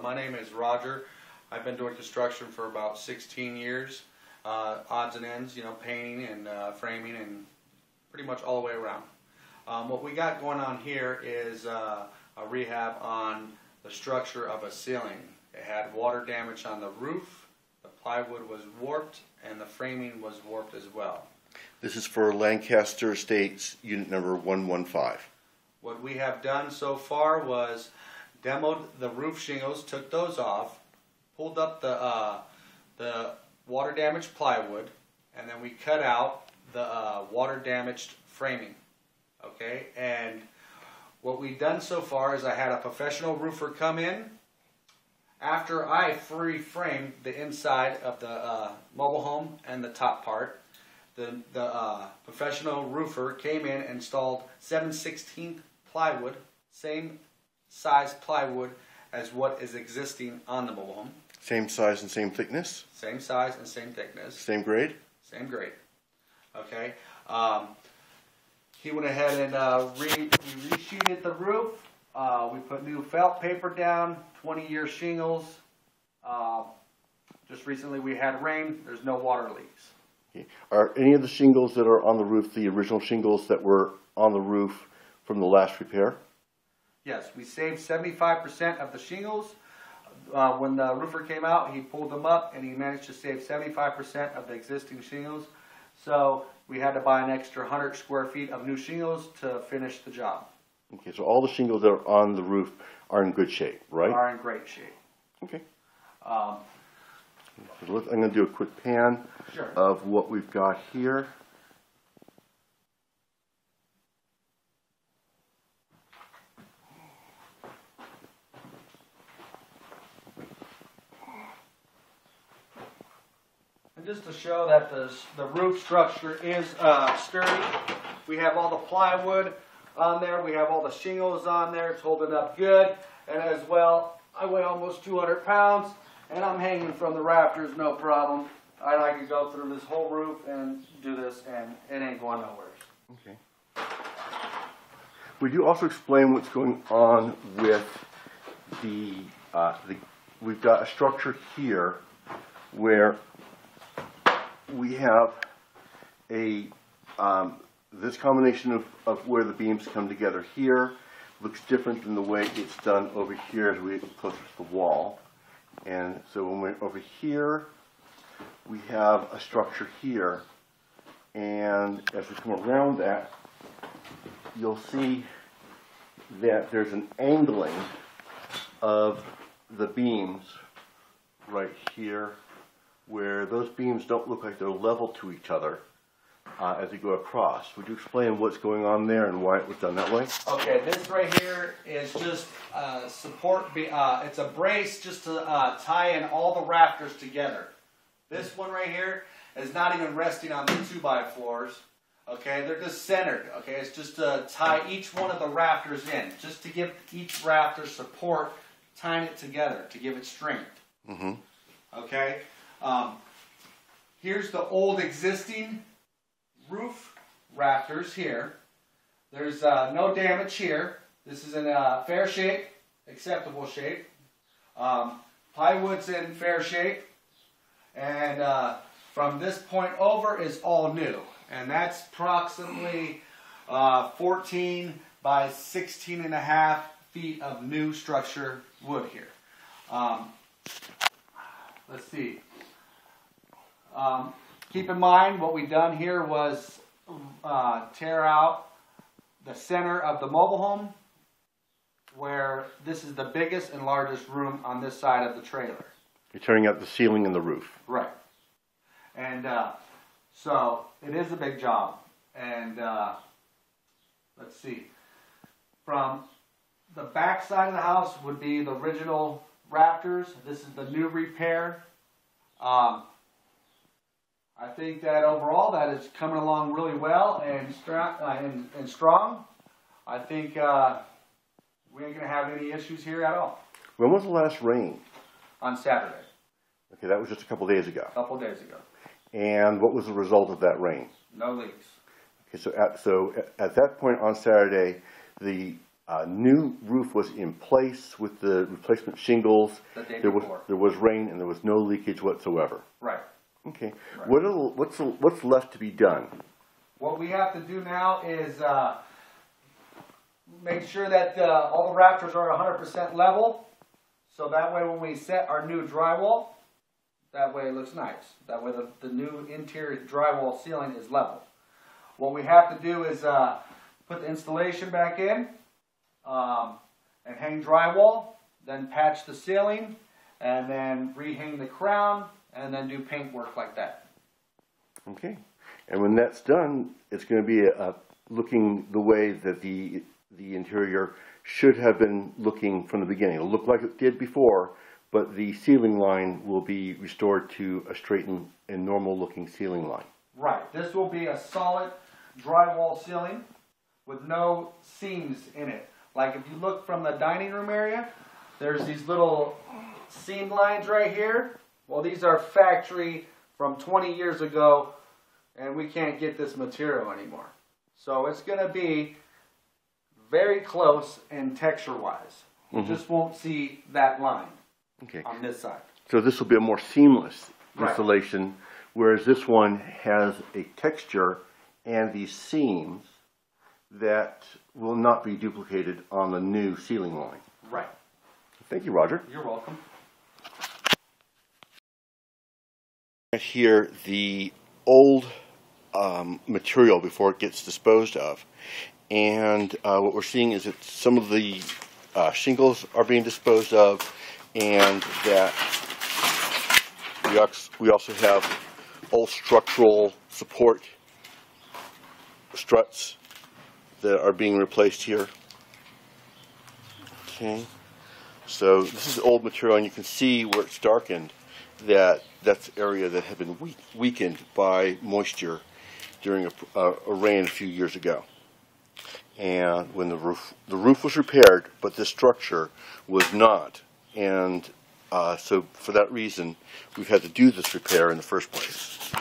My name is Roger. I've been doing construction for about 16 years. Odds and ends, painting and framing and pretty much all the way around. What we got going on here is a rehab on the structure of a ceiling. It had water damage on the roof, the plywood was warped, and the framing was warped as well. This is for Lancaster Estates unit number 115. What we have done so far was demoed the roof shingles, took those off, pulled up the water damaged plywood, and then we cut out the water damaged framing. Okay, and what we've done so far is I had a professional roofer come in. After I framed the inside of the mobile home and the top part, the professional roofer came in and installed 7/16 plywood, same size plywood as what is existing on the mobile home. Same size and same thickness? Same size and same thickness. Same grade? Same grade. Okay. He went ahead and we resheeted the roof. We put new felt paper down, 20-year shingles. Just recently we had rain. There's no water leaks. Okay. Are any of the shingles that are on the roof the original shingles that were on the roof from the last repair? Yes, we saved 75% of the shingles. When the roofer came out, he pulled them up and he managed to save 75% of the existing shingles. So we had to buy an extra 100 square feet of new shingles to finish the job. Okay, so all the shingles that are on the roof are in good shape, right? Are in great shape. Okay. So I'm going to do a quick pan of what we've got here. And just to show that the roof structure is sturdy, we have all the plywood on there, we have all the shingles on there, it's holding up good, and as well, I weigh almost 200 pounds, and I'm hanging from the rafters, no problem. I could go through this whole roof and do this, and it ain't going nowhere. Okay. Would you also explain what's going on with we've got a structure here where we have this combination of where the beams come together here looks different than the way it's done over here as we get closer to the wall. And so when we're over here, we have a structure here, and as we come around that, you'll see that there's an angling of the beams right here, where those beams don't look like they're level to each other as they go across. Would you explain what's going on there and why it was done that way? Okay, this right here is just support. It's a brace just to tie in all the rafters together. This one right here is not even resting on the 2x4s. Okay, they're just centered. Okay, it's just to tie each one of the rafters in, just to give each rafter support, tying it together to give it strength. Mm-hmm. Okay. Here's the old existing roof rafters here. There's no damage here. This is in a fair shape, acceptable shape. Plywood's in fair shape. And from this point over is all new. And that's approximately 14 by 16 and a half feet of new structure wood here. Let's see. Keep in mind what we done here was tear out the center of the mobile home, where this is the biggest and largest room on this side of the trailer. You're tearing out the ceiling and the roof. Right. And so it is a big job. And let's see. From the back side of the house would be the original rafters. This is the new repair. I think that overall that is coming along really well and strong. I think we ain't going to have any issues here at all. When was the last rain? On Saturday. Okay, that was just a couple days ago. A couple days ago. And what was the result of that rain? No leaks. Okay, so at that point on Saturday, the new roof was in place with the replacement shingles. The day There before. was rain and there was no leakage whatsoever. Right. Okay. Right. What's left to be done? What we have to do now is make sure that all the rafters are 100% level. So that way when we set our new drywall, that way it looks nice. That way the new interior drywall ceiling is level. What we have to do is put the installation back in and hang drywall, then patch the ceiling, and then rehang the crown, and then do paint work like that. Okay. And when that's done, it's going to be looking the way that the interior should have been looking from the beginning. It'll look like it did before, but the ceiling line will be restored to a straight and normal looking ceiling line. Right. This will be a solid drywall ceiling with no seams in it. Like if you look from the dining room area, there's these little seam lines right here. Well, these are factory from 20 years ago, and we can't get this material anymore. So it's going to be very close in texture-wise. You just won't see that line on this side. So this will be a more seamless Right. installation, whereas this one has a texture and these seams that will not be duplicated on the new ceiling line. Right. Thank you, Roger. You're welcome. Here, the old material before it gets disposed of, and what we're seeing is that some of the shingles are being disposed of, and that we also have old structural support struts that are being replaced here. Okay, so this is old material, and you can see where it's darkened that that's the area that had been weakened by moisture during a rain a few years ago. And when the roof was repaired, but the structure was not, and so for that reason we've had to do this repair in the first place.